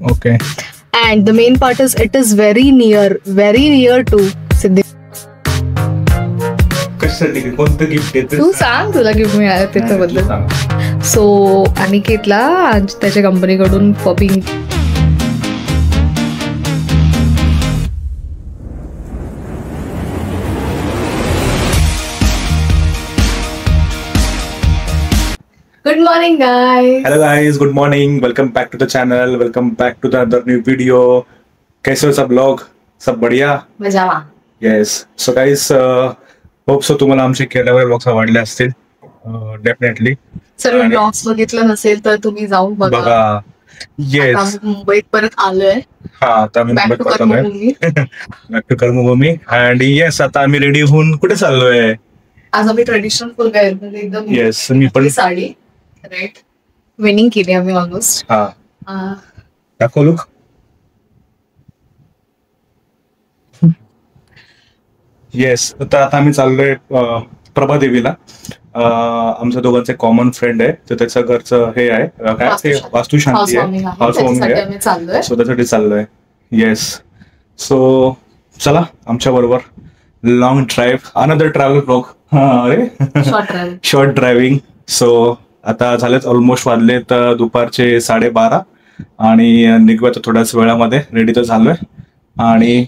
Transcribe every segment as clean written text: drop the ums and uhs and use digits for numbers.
Okay. And the main part is it is very near to Siddhi. कशासाठी कोणतं gift येते? तू सांग तुला गिफ्ट मिळालं त्याच्याबद्दल. सो अनिकेतला त्याच्या कंपनीकडून पपी. Good morning, guys. Hello guys, good morning. Welcome back to the channel. Welcome back to the other new video. कैसे हो सब लोग? सब बढ़िया? मजामा. Yes. So guys, hope so तुम्हाला आमचे केलेले व्लॉग्स आवडले असतील. Definitely. सर्व ब्लॉग्स बघितलं नसेल तर तुम्ही जाऊन बघा. Yes. मुंबईत परत आलोय. हा, आता आम्ही मुंबईत परतलोय. Back to कर्मभूमी. And yes, आता आम्ही रेडी होऊन कुठे चाललोय? आज आम्ही ट्रेडिशनल फुल वेअर एकदम. Yes, मी पण साडी. राईट, विनिंग केली आम्ही ऑलमोस्ट. हा, दाखव लुक. येस, तर आता आम्ही चाललोय प्रभादेवीला. आमच्या दोघांचे कॉमन फ्रेंड आहे, तर त्याचं घरचं हे आहे काय ते वास्तुशांती आहे, हाऊसवॉर्मिंग आहे, सो त्यासाठी चाललोय. येस, सो चला आमच्या बरोबर long drive, another travel blog. अरे शॉर्ट ड्रायव्हिंग. सो आता झालेच, ऑलमोस्ट वाजलेत दुपारचे 12:30 आणि निघूया थोड्याच वेळामध्ये. रेडी तर झालोय आणि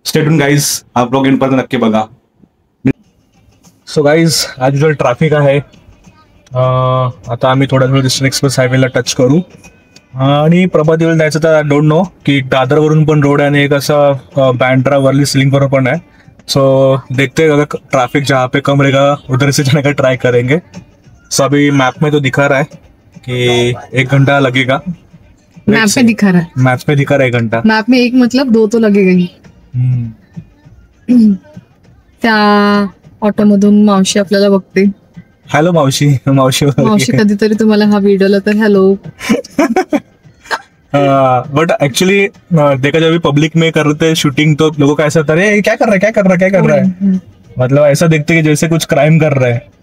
स्टे ट्यून गाईज, हा ब्लॉग इन पर्यंत नक्की बघा. So guys, as usual traffic आहे. आता आम्ही थोड्या वेळ ईस्टर्न एक्सप्रेस हायवेला टच करू आणि प्रभादेवीला जायचं तर डोंट नो की दादरवरून पण रोड आहे आणि एक असा बँड्रा वर्ली सिलिंगवर पण आहे. सो देखते अगर ट्रैफिक जहाँ पे कम रहेगा उधर से जाने का ट्राई करेंगे. सो अभी मैप में तो दिखा रहा है कि 1 घंटा लगेगा. मैप में दिखा रहा है, मैप में दिखा रहा है 1 घंटा. मैप में 1 मतलब 2 तो लगेगा ही. त्या ऑटोमधून मावशी आपल्याला बघते. हॅलो मावशी. मावशी कधीतरी तुम्हाला हा व्हिडिओला तर हॅलो. बट एक्चुअली देखा जब पब्लिक में करते शूटिंग तो लोगों का ऐसा होता है क्या कर रहा है, मतलब ऐसा देखते कि जैसे कुछ क्राइम कर रहे हैं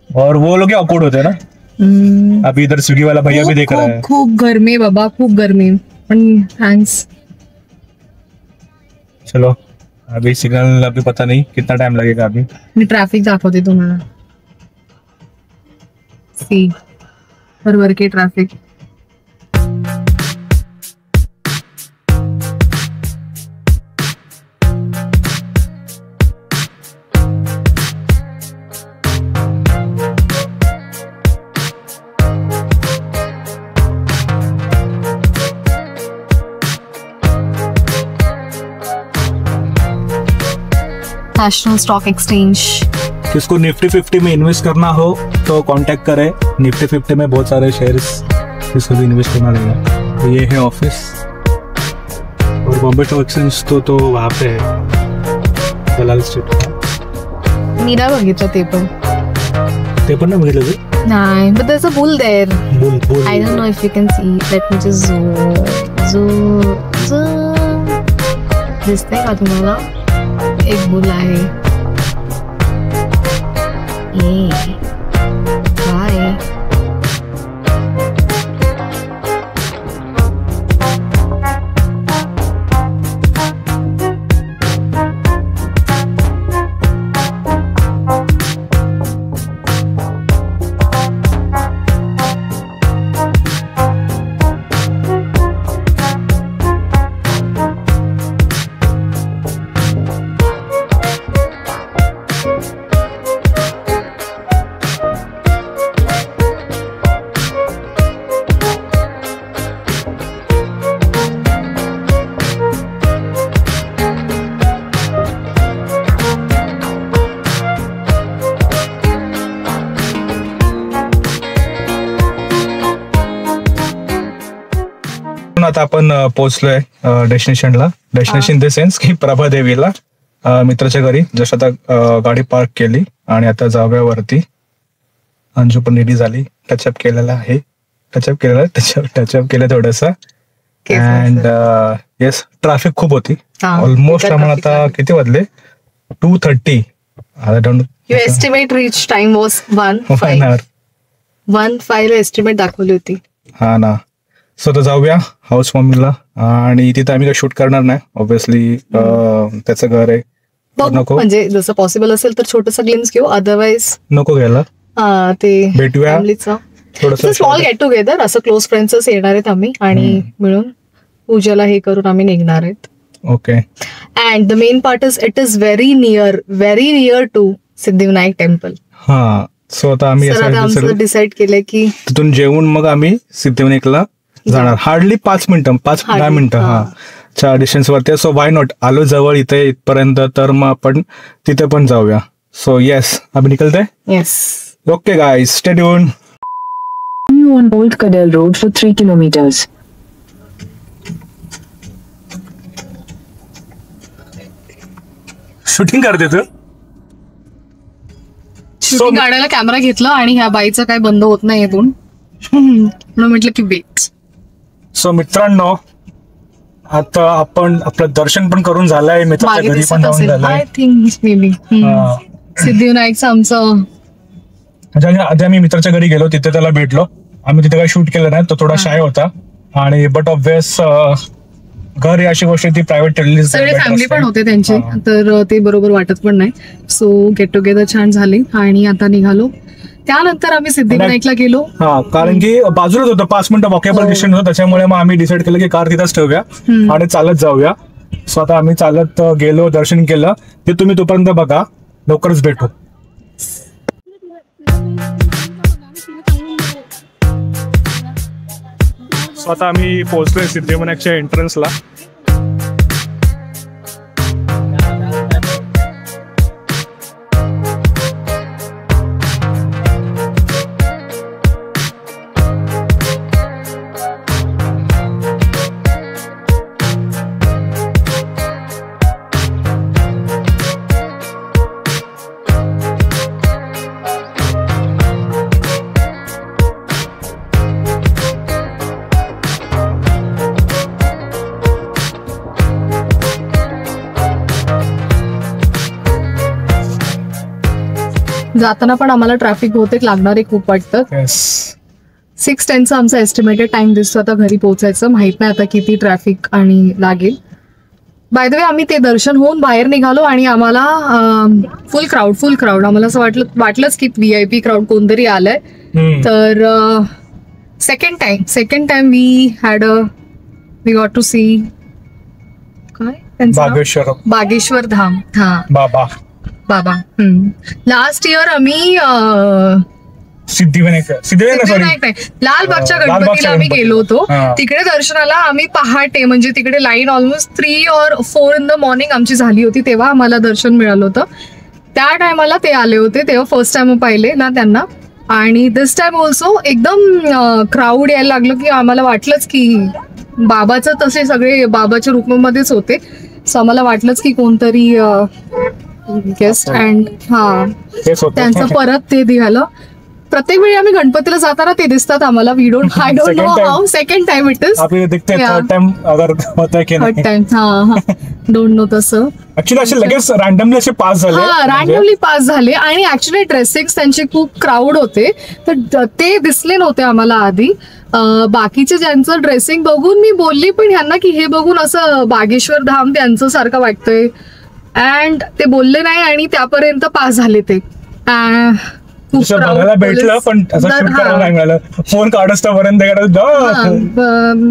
और वो लोग ऑकवर्ड होते हैं ना. अभी इधर स्विगी वाला भैया भी देख रहा है. खूप गर्मी बाबा, खूप गर्मी. पण थँक्स. चलो अभी सिग्नल अभी पता नहीं कितना टाइम लगेगा. अभी मी ट्रॅफिक दाखवते तुम्हाला. सी बरोबर की ट्रॅफिक. National stock exchange. किसको निफ्टी 50 में इन्वेस्ट करना हो तो कांटेक्ट करें. निफ्टी 50 में बहुत सारे शेयर्स किसको भी इन्वेस्ट करना रहेगा. तो ये है ऑफिस और बॉम्बे स्टॉक एक्सचेंज तो वहाँ पे है दलाल स्ट्रीट. मीरा बघितलं ते पण नाही बघितलं ते. नाही, but there's a bull there. Bull. I don't know if you can see. Let me just zoom. दिसतंय का तुम्हाला? एक बुल आहे. बाय. आता आपण पोहोचलोय डेस्टिनेशनला. डेस्टिनेशन इन द सेन्स की प्रभादेवीला, मित्राच्या घरी. जस्ट आता गाडी पार्क केली आणि आता जाऊया वरती. अंजू पण रेडी झाली. टचअप केलेला आहे. टचअप केलं थोडस. अँड येस, ट्रॅफिक खूप होती. ऑलमोस्ट आम्हाला आता किती वाजले? 2:30. I don't. Your estimate reach time was 1:05. 1 hour. 1:05 estimate दाखवली होती. हा ना. सो तर जाऊया हाऊस वॉर्मिंगला. आणि तिथे आम्ही काही शूट करणार नाही ऑब्व्हियसली, त्याचं घर आहे. नको म्हणजे जसं पॉसिबल असेल तर छोटंसं ग्लिम्स घेऊ, अदरवाइज नको घ्यायला. ते भेटूया थोडंसं स्मॉल गेट टुगेदर, असं क्लोज फ्रेंड्सच येणार आहेत आम्ही आणि मिळून पूजेला हे करून आम्ही निघणार आहेत. Okay. And the main part is it is very near to Siddhivinayak temple. हा. सो आता आम्ही डिसाइड केलंय की तिथून जेवून मग आम्ही सिद्धिविनायकला जाणार. हार्डली 5-10 मिनिटं च्या डिस्टन्स वरती. सो वाय नॉट, आलो जवळ इथे इथपर्यंत तर मग आपण तिथे पण जाऊया. सो येस, अभी निकलते. Yes. Okay guys, stay tuned. Continue on Old Cadell Road for 3 kilometers. Shooting करते तू? शूटिंग काढायला कॅमेरा घेतला आणि ह्या बाईचं काय बंद होत नाही इथून, म्हणून म्हटलं की वेट. सो मित्रांनो, आता आपण आपलं दर्शन पण करून झालंय, मित्राच्या घरी पण जाऊन झालंय. आय थिंक मे बी सिद्धिविनायकचं आमचं. म्हणजे आधी आम्ही मित्राच्या घरी गेलो, तिथे त्याला भेटलो. आम्ही तिथे काही शूट केलं नाही, तो थोडा शाय होता. आणि बट ऑब्वियस घर ही अशी गोष्ट ती प्रायव्हेट ठरलेली, सगळे फॅमिली पण होते त्यांचे, तर ते बरोबर वाटत पण नाही. सो गेट टुगेदर छान झाले आणि आता निघालो. त्यानंतर आम्ही सिद्धिविनायकला गेलो. कारण की बाजूलाच होतं, 5 मिनिटं वॉकेबल डिस्टन्स होतं. त्याच्यामुळे मग आम्ही डिसाईड केलं की कार तिथंच ठेवूया आणि चालत जाऊया. सो आता आम्ही चालत गेलो, दर्शन केलं. ते तुम्ही तोपर्यंत बघा, लवकरच भेटू. सो आता आम्ही पोहोचलोय सिद्धिविनायकच्या एंट्रन्सला. जाताना पण आम्हाला ट्रॅफिक बहुतेक लागणार आहे खूप वाटतं. 6:10 आमचा एस्टिमेटेड टाइम दिसतो आता घरी पोहोचायचं. माहित नाही आता किती ट्रॅफिक आणि लागेल. बाय द वे आम्ही ते दर्शन होऊन बाहेर निघालो आणि आम्हाला फुल क्राऊड आम्हाला असं वाटलंच की VIP क्राऊड कोणतरी आलंय. तर second time we got to see काय बागेश्वर धाम. बाबा. लास्ट इयर आम्ही सिद्धिविनायक नाही, लालबागच्या गणपतीला आम्ही गेलो होतो. तिकडे दर्शनाला आम्ही पहाटे, म्हणजे तिकडे line almost 3 or 4 in the morning आमची झाली होती, तेव्हा आम्हाला दर्शन मिळालं होतं. त्या टायमाला ते आले होते, तेव्हा फर्स्ट टाइम पाहिले ना त्यांना. आणि दिस टाइम ऑल्सो एकदम क्राऊड यायला लागलं की आम्हाला वाटलंच की बाबाचं, तसे सगळे बाबाच्या रूपामध्येच होते. सो आम्हाला वाटलंच की कोणतरी गेस्ट. अँड त्यांचं परत ते दिलं. प्रत्येक वेळी आम्ही गणपतीला जाताना ते दिसतात आम्हाला. I don't know how second time it is. Third time don't know तसं. ऍक्च्युली असे लगेच रॅन्डमली असे पास झाले आणि ऍक्च्युली ड्रेसिंग त्यांचे खूप क्राऊड होते, तर ते दिसले नव्हते आम्हाला आधी. बाकीचे ज्यांचं ड्रेसिंग बघून मी बोलली पण ह्यांना की हे बघून असं बागेश्वर धाम त्यांचं सारखं वाटतंय. अँड ते बोलले नाही आणि त्यापर्यंत पास झाले ते. भेटलं पण फोन काढपर्यंत.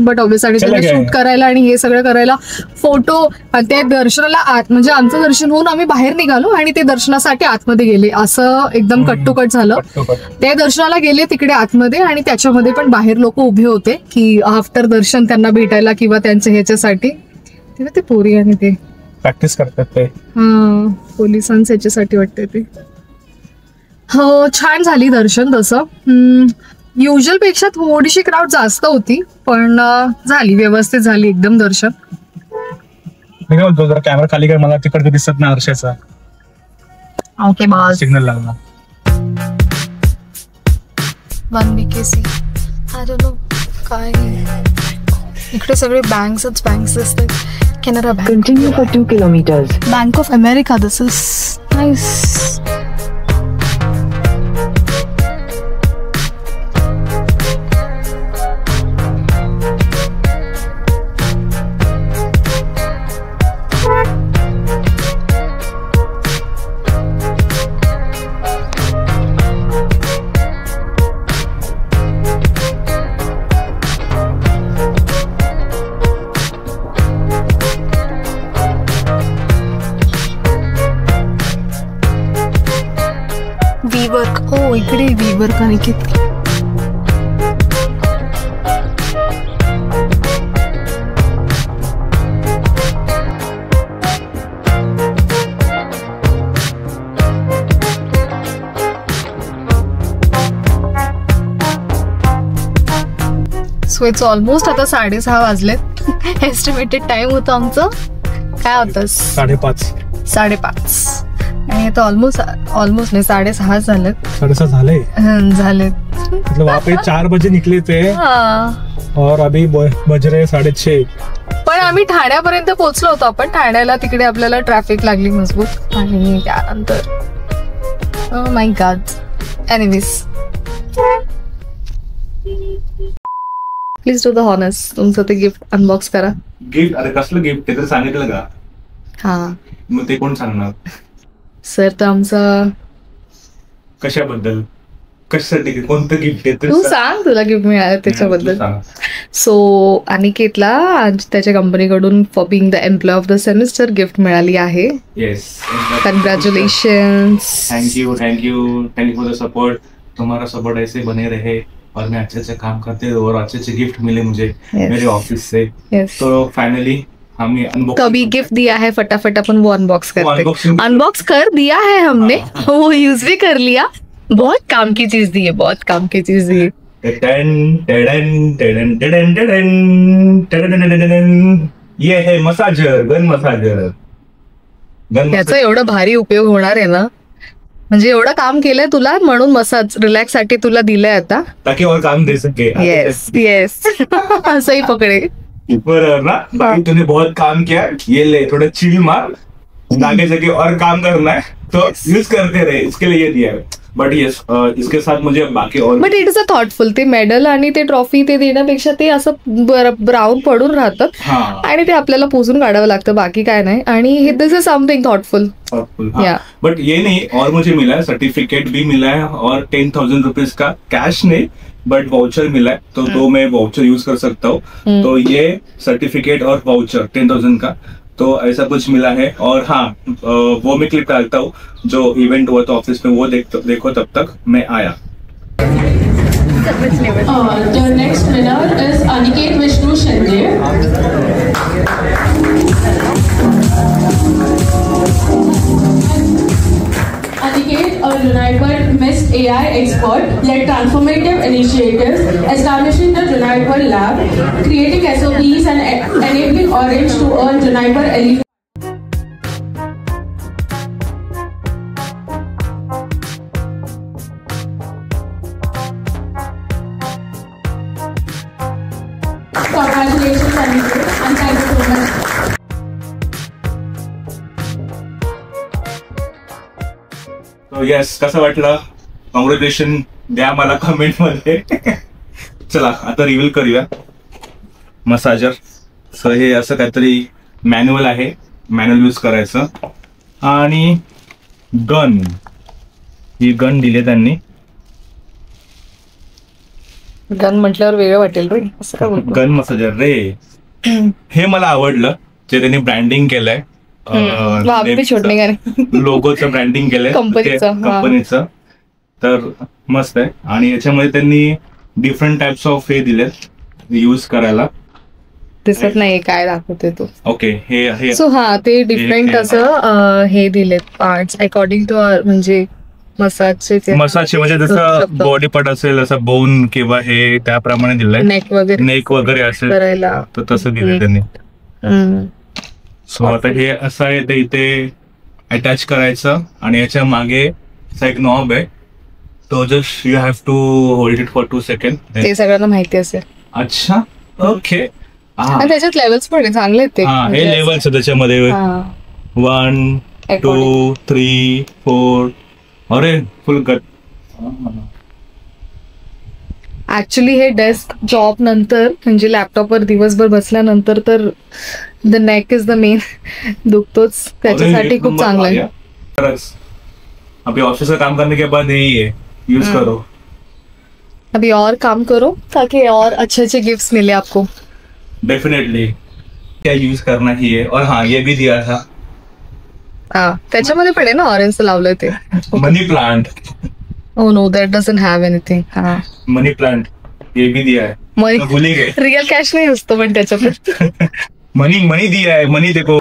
बट ऑब्वियसली शूट करायला आणि हे सगळं करायला, फोटो, ते दर्शनाला म्हणजे आमचं दर्शन होऊन आम्ही बाहेर निघालो आणि ते दर्शनासाठी आतमध्ये गेले. असं एकदम कट टू कट झालं. ते दर्शनाला गेले तिकडे आतमध्ये आणि त्याच्यामध्ये पण बाहेर लोक उभे होते की आफ्टर दर्शन त्यांना भेटायला किंवा त्यांच्या ह्याच्यासाठी. तेव्हा ते पोरी आणि ते प्रॅक्टिस करतात ते. पोलिसांचं ह्याच्यासाठी वाटते ते. हो, छान झाली दर्शन. तसं युजल पेक्षा थोडीशी क्राऊड जास्त होती, पण झाली, व्यवस्थित झाली एकदम दर्शन. जरा कॅमेरा खाली कर, मला तिकडे दिसत नाही आरशाचा. ओके बॉस, सिग्नल लागला. 1 BKC आय डोंट नो काय. इकडे सगळे बँक्स दिसतात. Canara bank. Continue for 2 kilometers. Bank of America. This is nice. बरं का निकित. सो इट्स ऑलमोस्ट आता 6:30 वाजलेत. एस्टिमेटेड टाइम होतं आमचं काय होतं 5:30 आणि आता ऑलमोस्ट नाही 6:30 झालेत. 6:30 झालेत. मतलब वहाँ पे 4 बजे निकले थे और अभी बज रहे 6:30. पण आम्ही ठाण्यापर्यंत पोहोचलो होतो. आपण ठाण्याला तिकडे आपल्याला ट्रॅफिक लागली मजबूत आणि त्यानंतर my god. Anyways please do the honours. तुमचं ते गिफ्ट अनबॉक्स करा. गिफ्ट? अरे कसलं गिफ्ट ते तर सांगितलं का? हा मग ते कोण सांगणार सर? तर आमचं कशाबद्दल, कशासाठी, कोणतं गिफ्ट आहे तू सांग. तुला गिफ्ट मिळालं त्याच्याबद्दल. सो अनिकेतला त्याच्या कंपनीकडून for being the employee of the semester gift मिळाली आहे. Yes, congratulations. Thank you for the support. तुम्हारा सपोर्ट ऐसे बने रहे और मैं अच्छे से काम करते और अच्छे अच्छे गिफ्ट मिले मुझे मेरे ऑफिस से. तो फाइनली हमें कभी गिफ्ट दिया है फटाफट अपन वो अनबॉक्स करते. अनबॉक्स कर दिया है हमने, वो यूज भी कर लिया. बहुत काम की चीज दी है, बहुत काम की चीज दी है. ये है मसाजर, गन मसाजर. याचा एवढा भारी उपयोग होणार आहे ना. म्हणजे एवढं काम केलंय तुला म्हणून मसाज रिलॅक्स साठी तुला दिलंय आता, ताकि और काम दे सके. येस सही पकडे. बराबर ना. बाकी तूने बहुत काम किया, ये ले थोड़ा चिल मार. आगे जाके और काम करना है तो यूज करते रहे, इसके लिए ये दिया है. बट येस, इसके साथ मुझे बाकी और but it is a thoughtful. ते मेडल आणि ते ट्रॉफी ते देण्यापेक्षा ते असं ब्राऊन पडून राहतात आणि ते आपल्याला पुसून काढावं लागतं, बाकी काय नाही. आणि दिस इज समथिंग थॉटफुल. बट ये नहीं, और मुझे मिला है सर्टिफिकेट भी मिला है और 10,000 रुपीज का कैश नहीं बट वाउचर मिला है. तो मैं वाउचर यूज कर सकता हूँ. तो ये सर्टिफिकेट और वाउचर 10,000 का, तो ऐसा कुछ मिला है. और हाँ, वो मैं क्लिप डालता हूँ जो इवेंट हुआ था ऑफिस में, वो देखो तब तक मैं आया. The next winner is Aniket Vishnu Shinde. Aniket, a United Mist AI expert, led transformative initiatives, establishing the United Lab, creating SOPs and enabling Orange to earn United Elite. Congratulations, Aniket, and thank you so much. तो yes, कसं वाटलं? Congratulation द्या मला comment मध्ये. चला आता reveal करूया. Massager. So हे असं काहीतरी मॅन्युअल आहे, मॅन्युअल यूज करायचं. आणि गन, ही गन दिली त्यांनी. गन म्हटल्यावर वेगळं वाटेल रे. गन मसाजर रे. हे मला आवडलं जे त्यांनी ब्रँडिंग केलंय. लोगोचं ब्रँडिंग केलंय कंपनीचं. तर मस्त आहे. आणि याच्यामध्ये त्यांनी डिफरंट टाइप्स ऑफ हे दिलेत यूज करायला. दिसत नाही काय दाखवते तू. ओके, हे सो हा ते डिफरंट असं हे दिलेत पार्ट्स अकॉर्डिंग टू म्हणजे मसाजचे म्हणजे जसं बॉडी पार्ट असेल, असं बोन किंवा हे त्याप्रमाणे दिलंय. नेक वगैरे असेल तर तसं दिलंय त्यांनी. सो आता हे असं आहे, ते इथे अटॅच करायचं आणि याच्या मागे असा एक नॉब आहे, तो just you have to hold it for 2 second. ते सगळ्यांना माहिती असेल. अच्छा, ओके. त्याच्यात लेवल्स पण चांगले आहेत. हे लेवल्स त्याच्यामध्ये 1, 2, 3, 4. अरे फुल कट. ऍक्च्युली हे डेस्क जॉब नंतर म्हणजे लॅपटॉपवर दिवसभर बसल्यानंतर तर the neck is the main दुखतोच, त्याच्यासाठी खूप चांगलं आहे. अभी ऑफिस का काम करने के बाद यही है, यूज करो. अभी और काम करो ताकि और अच्छे अच्छे गिफ्ट्स मिले आपको. डेफिनेटली क्या यूज करना ही है. और हाँ, ये भी दिया था. त्याच्यामध्ये पण आहे ना ऑरेंज लावलंय ते. मनी plant. Oh no, that doesn't have anything. हाँ. मनी प्लांट ये भी दिया है. मनी भूल ही गए. रियल कॅश नाही असतो पण त्याच्यात. मनी दिया है, मनी देखो.